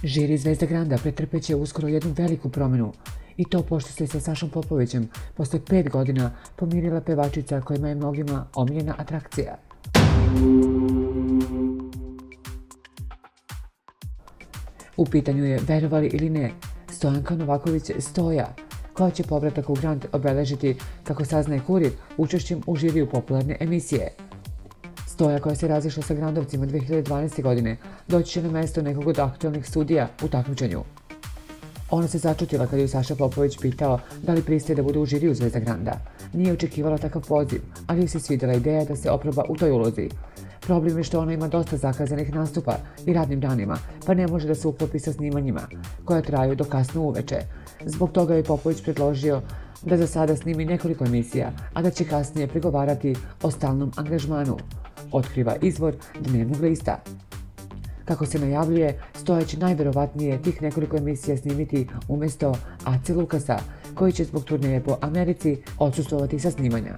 Žiri Zvezda Granda pretrpeće uskoro jednu veliku promjenu. I to pošto se sa Sašom Popovićem posle 5 godina pomirila pevačica kojima je mnogima omiljena atrakcija. U pitanju je, verovali ili ne, Stojanka Novaković Stoja, koja će povratak u Grand obeležiti, kako saznaje Kurir, učešćem u žiriju popularne emisije. Stoja, koja se razišla sa Grandovcima 2012. godine, doći će na mesto nekog od aktualnih sudija u takmičenju. Ona se začutila kad je Saša Popović pitao da li pristaje da bude u žiriju Zvezda Granda. Nije očekivala takav poziv, ali joj se svidjela ideja da se oproba u toj ulozi. Problem je što ona ima dosta zakazanih nastupa i radnim danima, pa ne može da se uklopi sa snimanjima, koja traju do kasno uveče. Zbog toga je Popović predložio da za sada snimi nekoliko emisija, a da će kasnije pregovarati o stalnom angažmanu, otkriva izvor Dnevnog lista. Kako se najavljuje, Stoja će najverovatnije tih nekoliko emisija snimiti umjesto Ace Lukasa, koji će zbog turneje po Americi odsustvovati sa snimanja.